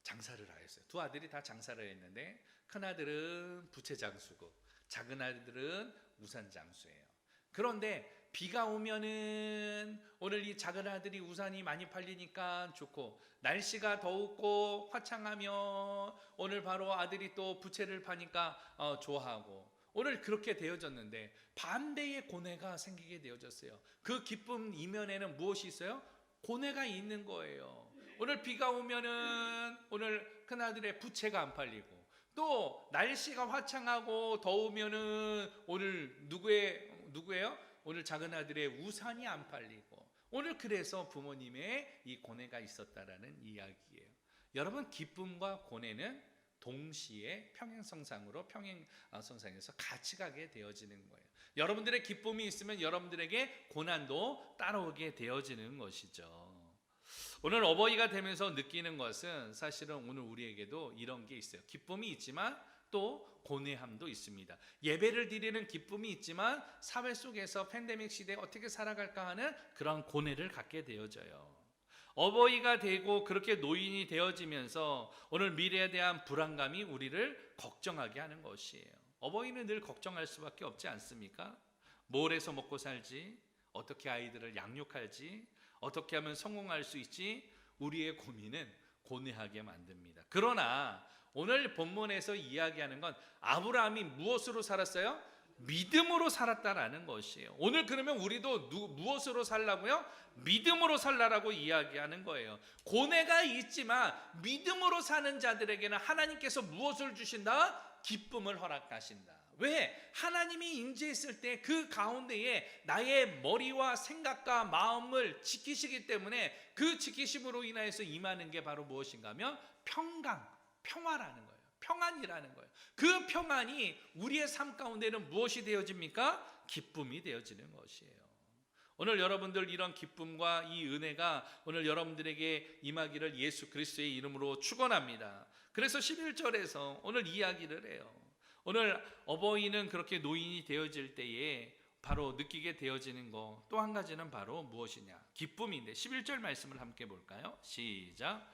장사를 하였어요. 두 아들이 다 장사를 했는데 큰 아들은 부채장수고 작은 아들은 우산장수예요. 그런데 비가 오면은 오늘 이 작은 아들이 우산이 많이 팔리니까 좋고 날씨가 더웠고 화창하면 오늘 바로 아들이 또 부채를 파니까 좋아하고 오늘 그렇게 되어졌는데 반대의 고뇌가 생기게 되어졌어요. 그 기쁨 이면에는 무엇이 있어요? 고뇌가 있는 거예요. 오늘 비가 오면은 오늘 큰아들의 부채가 안 팔리고 또 날씨가 화창하고 더우면은 오늘 누구예요? 오늘 작은 아들의 우산이 안 팔리고 오늘 그래서 부모님의 이 고뇌가 있었다라는 이야기예요. 여러분 기쁨과 고뇌는 동시에 평행성상에서 같이 가게 되어지는 거예요. 여러분들의 기쁨이 있으면 여러분들에게 고난도 따라오게 되어지는 것이죠. 오늘 어버이가 되면서 느끼는 것은 사실은 오늘 우리에게도 이런 게 있어요. 기쁨이 있지만 또 고뇌함도 있습니다. 예배를 드리는 기쁨이 있지만 사회 속에서 팬데믹 시대에 어떻게 살아갈까 하는 그런 고뇌를 갖게 되어져요. 어버이가 되고 그렇게 노인이 되어지면서 오늘 미래에 대한 불안감이 우리를 걱정하게 하는 것이에요. 어버이는 늘 걱정할 수밖에 없지 않습니까? 뭘 해서 먹고 살지? 어떻게 아이들을 양육할지? 어떻게 하면 성공할 수 있지? 우리의 고민은 고뇌하게 만듭니다. 그러나 오늘 본문에서 이야기하는 건 아브라함이 무엇으로 살았어요? 믿음으로 살았다라는 것이에요. 오늘 그러면 우리도 무엇으로 살라고요? 믿음으로 살라라고 이야기하는 거예요. 고뇌가 있지만 믿음으로 사는 자들에게는 하나님께서 무엇을 주신다? 기쁨을 허락하신다. 왜? 하나님이 임재했을 때 그 가운데에 나의 머리와 생각과 마음을 지키시기 때문에 그 지키심으로 인하여서 임하는 게 바로 무엇인가 하면 평화라는 거예요. 평안이라는 거예요. 그 평안이 우리의 삶 가운데는 무엇이 되어집니까? 기쁨이 되어지는 것이에요. 오늘 여러분들 이런 기쁨과 이 은혜가 오늘 여러분들에게 임하기를 예수 그리스도의 이름으로 축원합니다. 그래서 11절에서 오늘 이야기를 해요. 오늘 어버이는 그렇게 노인이 되어질 때에 바로 느끼게 되어지는 거 또 한 가지는 바로 무엇이냐? 기쁨인데 11절 말씀을 함께 볼까요? 시작.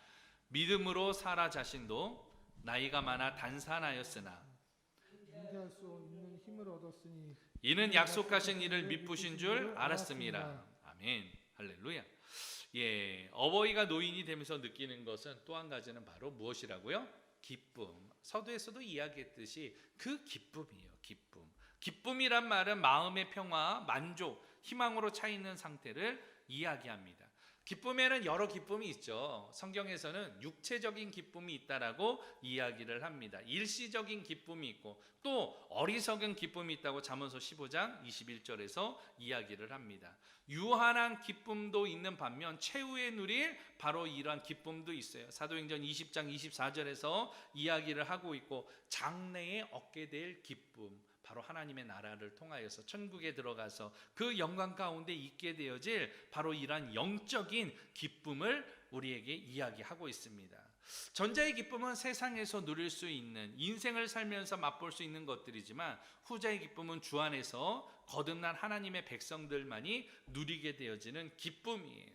믿음으로 사라 자신도 나이가 많아 단산하였으나 인지할 수 있는 힘을 얻었으니 이는 약속하신 이를 미쁘신 줄 알았습니다. 아멘. 할렐루야. 예, 어버이가 노인이 되면서 느끼는 것은 또 한 가지는 바로 무엇이라고요? 기쁨. 서두에서도 이야기했듯이 그 기쁨이에요. 기쁨. 기쁨이란 말은 마음의 평화, 만족, 희망으로 차 있는 상태를 이야기합니다. 기쁨에는 여러 기쁨이 있죠. 성경에서는 육체적인 기쁨이 있다라고 이야기를 합니다. 일시적인 기쁨이 있고 또 어리석은 기쁨이 있다고 잠언서 15장 21절에서 이야기를 합니다. 유한한 기쁨도 있는 반면 최후에 누릴 바로 이러한 기쁨도 있어요. 사도행전 20장 24절에서 이야기를 하고 있고 장래에 얻게 될 기쁨, 바로 하나님의 나라를 통하여서 천국에 들어가서 그 영광 가운데 있게 되어질 바로 이러한 영적인 기쁨을 우리에게 이야기하고 있습니다. 전자의 기쁨은 세상에서 누릴 수 있는, 인생을 살면서 맛볼 수 있는 것들이지만 후자의 기쁨은 주 안에서 거듭난 하나님의 백성들만이 누리게 되어지는 기쁨이에요.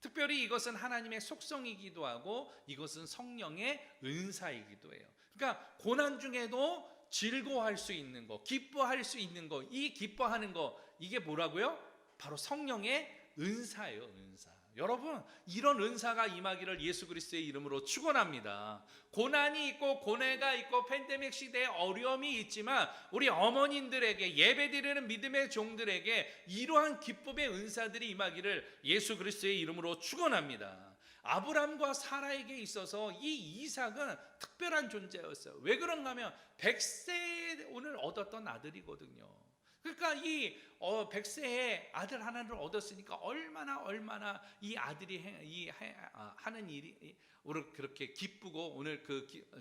특별히 이것은 하나님의 속성이기도 하고 이것은 성령의 은사이기도 해요. 그러니까 고난 중에도 즐거워할 수 있는 거, 기뻐할 수 있는 거, 이 기뻐하는 거, 이게 뭐라고요? 바로 성령의 은사예요, 은사. 여러분, 이런 은사가 임하기를 예수 그리스도의 이름으로 축원합니다. 고난이 있고 고뇌가 있고 팬데믹 시대에 어려움이 있지만 우리 어머님들에게, 예배드리는 믿음의 종들에게 이러한 기쁨의 은사들이 임하기를 예수 그리스도의 이름으로 축원합니다. 아브람과 사라에게 있어서 이 이삭은 특별한 존재였어요. 왜 그런가 하면 100세에 오늘 얻었던 아들이거든요. 그러니까 이 100세에 아들 하나를 얻었으니까 얼마나 이 아들이 하는 일이 오늘 그렇게 기쁘고 오늘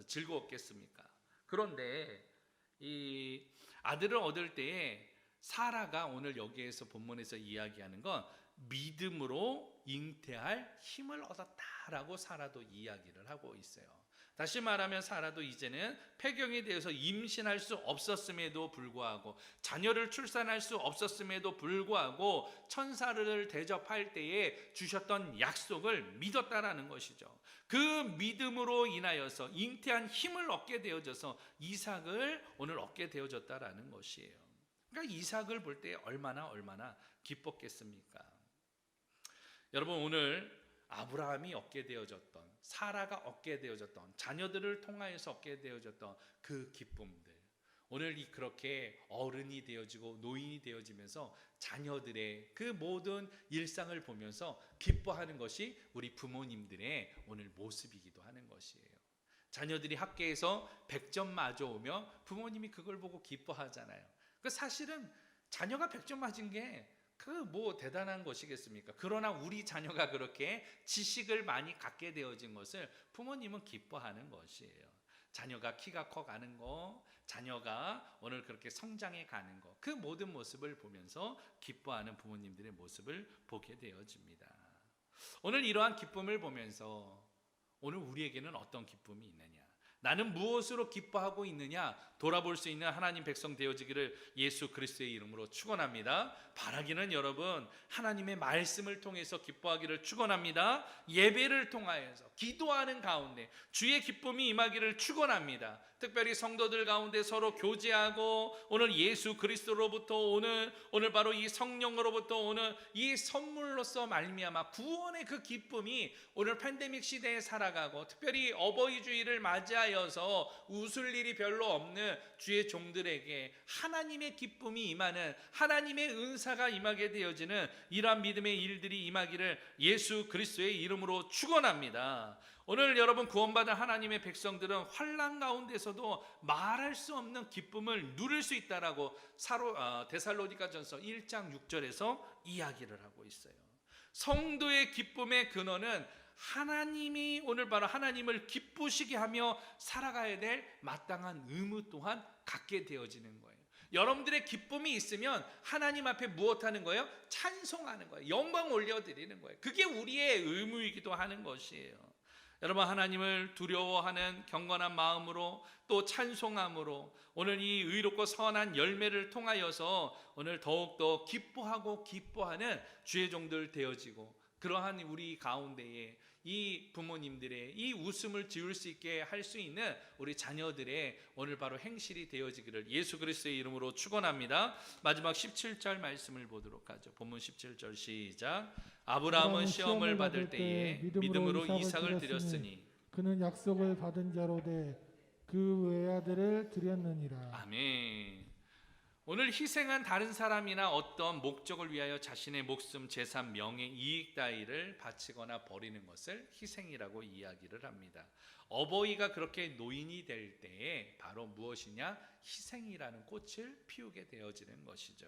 즐거웠겠습니까? 그런데 이 아들을 얻을 때에 사라가 오늘 여기에서 본문에서 이야기하는 건 믿음으로 잉태할 힘을 얻었다라고 사라도 이야기를 하고 있어요. 다시 말하면 사라도 이제는 폐경에 대해서 임신할 수 없었음에도 불구하고, 자녀를 출산할 수 없었음에도 불구하고 천사를 대접할 때에 주셨던 약속을 믿었다라는 것이죠. 그 믿음으로 인하여서 잉태한 힘을 얻게 되어져서 이삭을 오늘 얻게 되어졌다라는 것이에요. 그러니까 이삭을 볼 때 얼마나 기뻤겠습니까? 여러분, 오늘 아브라함이 얻게 되어졌던, 사라가 얻게 되어졌던, 자녀들을 통하여서 얻게 되어졌던 그 기쁨들, 오늘 그렇게 어른이 되어지고 노인이 되어지면서 자녀들의 그 모든 일상을 보면서 기뻐하는 것이 우리 부모님들의 오늘 모습이기도 하는 것이에요. 자녀들이 학교에서 100점 맞아오며 부모님이 그걸 보고 기뻐하잖아요. 그 사실은 자녀가 100점 맞은 게 대단한 것이겠습니까? 그러나 우리 자녀가 그렇게 지식을 많이 갖게 되어진 것을 부모님은 기뻐하는 것이에요. 자녀가 키가 커가는 거, 자녀가 오늘 그렇게 성장해 가는 거, 그 모든 모습을 보면서 기뻐하는 부모님들의 모습을 보게 되어집니다. 오늘 이러한 기쁨을 보면서 오늘 우리에게는 어떤 기쁨이 있느냐, 나는 무엇으로 기뻐하고 있느냐 돌아볼 수 있는 하나님 백성 되어지기를 예수 그리스도의 이름으로 축원합니다. 바라기는 여러분, 하나님의 말씀을 통해서 기뻐하기를 축원합니다. 예배를 통하여서 기도하는 가운데 주의 기쁨이 임하기를 축원합니다. 특별히 성도들 가운데 서로 교제하고 오늘 예수 그리스도로부터 오늘 바로 이 성령으로부터 오는 이 선물로서 말미암아 구원의 그 기쁨이 오늘 팬데믹 시대에 살아가고, 특별히 어버이 주일을 맞이하여서 웃을 일이 별로 없는 주의 종들에게 하나님의 기쁨이 임하는, 하나님의 은사가 임하게 되어지는 이러한 믿음의 일들이 임하기를 예수 그리스도의 이름으로 축원합니다. 오늘 여러분, 구원받은 하나님의 백성들은 환난 가운데서도 말할 수 없는 기쁨을 누릴 수 있다라고 데살로니가전서 1장 6절에서 이야기를 하고 있어요. 성도의 기쁨의 근원은 하나님이 오늘 바로 하나님을 기쁘시게 하며 살아가야 될 마땅한 의무 또한 갖게 되어지는 거예요. 여러분들의 기쁨이 있으면 하나님 앞에 무엇하는 거예요? 찬송하는 거예요. 영광 올려드리는 거예요. 그게 우리의 의무이기도 하는 것이에요. 여러분, 하나님을 두려워하는 경건한 마음으로 또 찬송함으로 오늘 이 의롭고 선한 열매를 통하여서 오늘 더욱더 기뻐하고 기뻐하는 주의 종들 되어지고, 그러한 우리 가운데에 이 부모님들의 이 웃음을 지을 수 있게 할 수 있는 우리 자녀들의 오늘 바로 행실이 되어지기를 예수 그리스도의 이름으로 축원합니다. 마지막 17절 말씀을 보도록 하죠. 본문 17절 시작. 아브라함은 시험을 받을 때에 믿음으로 이삭을 드렸으니 그는 약속을 받은 자로 돼 그 외아들을 드렸느니라. 아멘. 오늘 희생한 다른 사람이나 어떤 목적을 위하여 자신의 목숨, 재산, 명예, 이익 따위를 바치거나 버리는 것을 희생이라고 이야기를 합니다. 어버이가 그렇게 노인이 될 때에 바로 무엇이냐? 희생이라는 꽃을 피우게 되어지는 것이죠.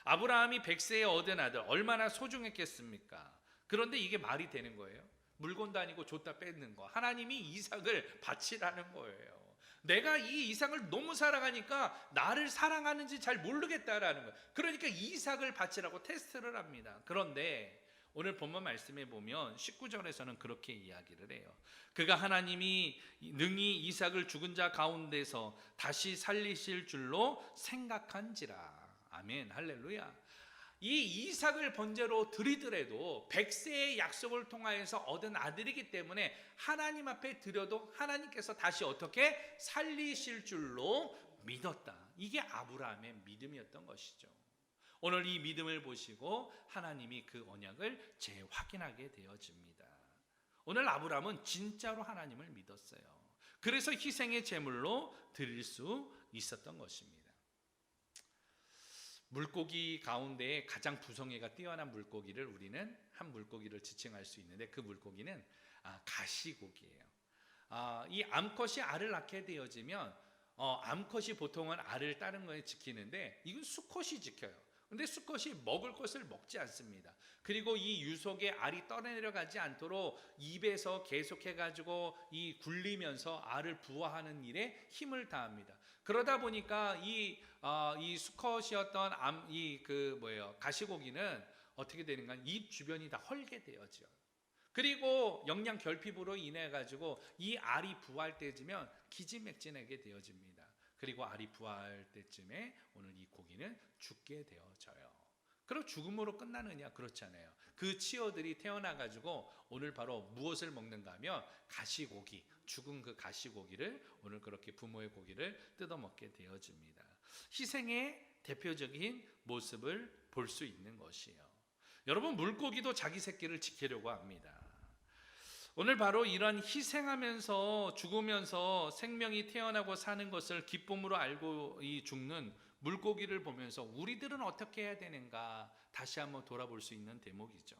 아브라함이 100세에 얻은 아들 얼마나 소중했겠습니까? 그런데 이게 말이 되는 거예요? 물건도 아니고 줬다 뺏는 거. 하나님이 이삭을 바치라는 거예요. 내가 이 이삭을 너무 사랑하니까 나를 사랑하는지 잘 모르겠다라는 거예요. 그러니까 이삭을 바치라고 테스트를 합니다. 그런데 오늘 본문 말씀에 보면 19절에서는 그렇게 이야기를 해요. 그가 하나님이 능히 이삭을 죽은 자 가운데서 다시 살리실 줄로 생각한지라. 아멘, 할렐루야. 이 이삭을 번제로 드리더라도 100세의 약속을 통하여서 얻은 아들이기 때문에 하나님 앞에 드려도 하나님께서 다시 어떻게 살리실 줄로 믿었다. 이게 아브라함의 믿음이었던 것이죠. 오늘 이 믿음을 보시고 하나님이 그 언약을 재확인하게 되어집니다. 오늘 아브라함은 진짜로 하나님을 믿었어요. 그래서 희생의 제물로 드릴 수 있었던 것입니다. 물고기 가운데 가장 부성애가 뛰어난 물고기를 우리는 한 물고기를 지칭할 수 있는데 그 물고기는 가시고기예요. 이 암컷이 알을 낳게 되어지면 암컷이 보통은 알을 다른 거에 지키는데 이건 수컷이 지켜요. 근데 수컷이 먹을 것을 먹지 않습니다. 그리고 이 유속에 알이 떠내려가지 않도록 입에서 계속해가지고 이 굴리면서 알을 부화하는 일에 힘을 다합니다. 그러다 보니까 이 수컷이었던 가시고기는 어떻게 되는가? 입 주변이 다 헐게 되어져. 그리고 영양 결핍으로 인해 가지고 이 알이 부화할 때쯤이면 기진맥진하게 되어집니다. 그리고 알이 부화할 때쯤에 오늘 이 고기는 죽게 되어져요. 그럼 죽음으로 끝나느냐? 그렇지 않아요. 그 치어들이 태어나 가지고 오늘 바로 무엇을 먹는가 하면 가시고기, 죽은 그 가시고기를 오늘 그렇게 부모의 고기를 뜯어먹게 되어집니다. 희생의 대표적인 모습을 볼 수 있는 것이에요. 여러분, 물고기도 자기 새끼를 지키려고 합니다. 오늘 바로 이런 희생하면서 죽으면서 생명이 태어나고 사는 것을 기쁨으로 알고 죽는 물고기를 보면서 우리들은 어떻게 해야 되는가 다시 한번 돌아볼 수 있는 대목이죠.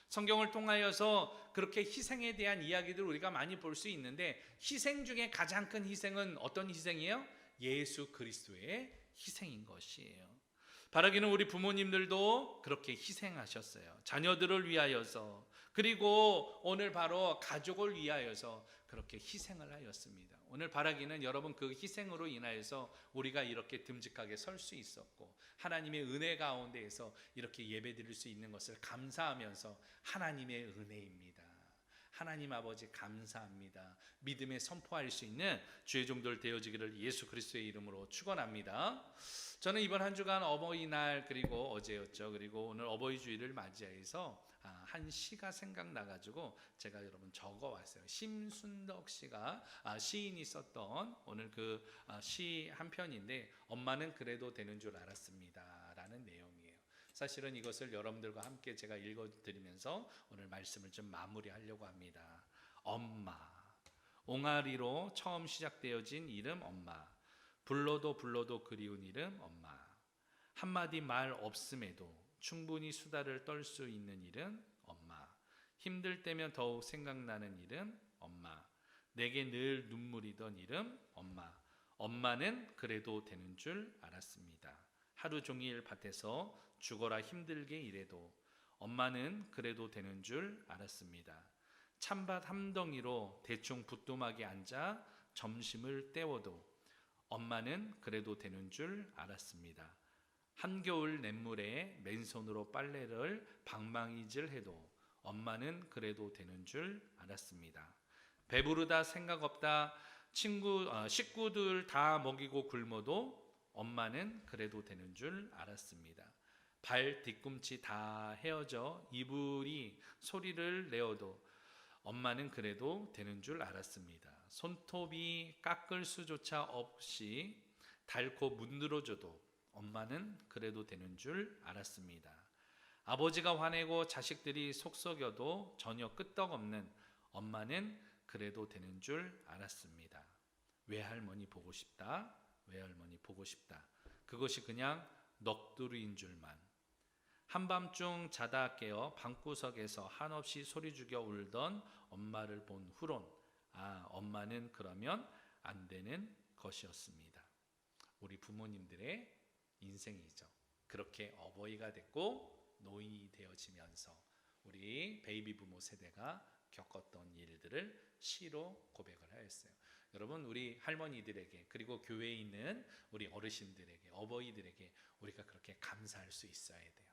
성경을 통하여서 그렇게 희생에 대한 이야기들 우리가 많이 볼 수 있는데 희생 중에 가장 큰 희생은 어떤 희생이에요? 예수 그리스도의 희생인 것이에요. 바라기는 우리 부모님들도 그렇게 희생하셨어요. 자녀들을 위하여서, 그리고 오늘 바로 가족을 위하여서 그렇게 희생을 하였습니다. 오늘 바라기는 여러분 그 희생으로 인하여서 우리가 이렇게 듬직하게 설 수 있었고 하나님의 은혜 가운데에서 이렇게 예배드릴 수 있는 것을 감사하면서 하나님의 은혜입니다. 하나님 아버지 감사합니다. 믿음에 선포할 수 있는 주의 종들 되어지기를 예수 그리스도의 이름으로 축원합니다. 저는 이번 한 주간 어버이날 그리고 어제였죠. 그리고 오늘 어버이 주일을 맞이해서 한 시가 생각나가지고 제가 여러분 적어왔어요. 심순덕 씨가 시인이 썼던 오늘 그 시 한 편인데 엄마는 그래도 되는 줄 알았습니다 라는 내용이에요. 사실은 이것을 여러분들과 함께 제가 읽어드리면서 오늘 말씀을 좀 마무리하려고 합니다. 엄마, 옹알이로 처음 시작되어진 이름 엄마, 불러도 그리운 이름 엄마, 한마디 말 없음에도 충분히 수다를 떨 수 있는 이름 엄마, 힘들 때면 더욱 생각나는 이름 엄마, 내게 늘 눈물이던 이름 엄마, 엄마는 그래도 되는 줄 알았습니다. 하루 종일 밭에서 죽어라 힘들게 일해도 엄마는 그래도 되는 줄 알았습니다. 찬밭 함덩이로 대충 부뚜막에 앉아 점심을 때워도 엄마는 그래도 되는 줄 알았습니다. 한겨울 냇물에 맨손으로 빨래를 방망이질해도 엄마는 그래도 되는 줄 알았습니다. 배부르다 생각 없다 식구들 다 먹이고 굶어도 엄마는 그래도 되는 줄 알았습니다. 발 뒤꿈치 다 헤어져 이불이 소리를 내어도 엄마는 그래도 되는 줄 알았습니다. 손톱이 깎을 수조차 없이 닳고 문드러져도 엄마는 그래도 되는 줄 알았습니다. 아버지가 화내고 자식들이 속썩여도 전혀 끄떡없는 엄마는 그래도 되는 줄 알았습니다. 외할머니 보고 싶다. 외할머니 보고 싶다. 그것이 그냥 넋두리인 줄만. 한밤중 자다 깨어 방구석에서 한없이 소리 죽여 울던 엄마를 본 후론 엄마는 그러면 안 되는 것이었습니다. 우리 부모님들의 인생이죠. 그렇게 어버이가 됐고 노인이 되어지면서 우리 베이비 부모 세대가 겪었던 일들을 시로 고백을 하였어요. 여러분 우리 할머니들에게 그리고 교회에 있는 우리 어르신들에게 어버이들에게 우리가 그렇게 감사할 수 있어야 돼요.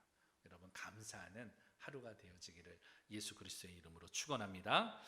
여러분 감사하는 하루가 되어지기를 예수 그리스도의 이름으로 축원합니다.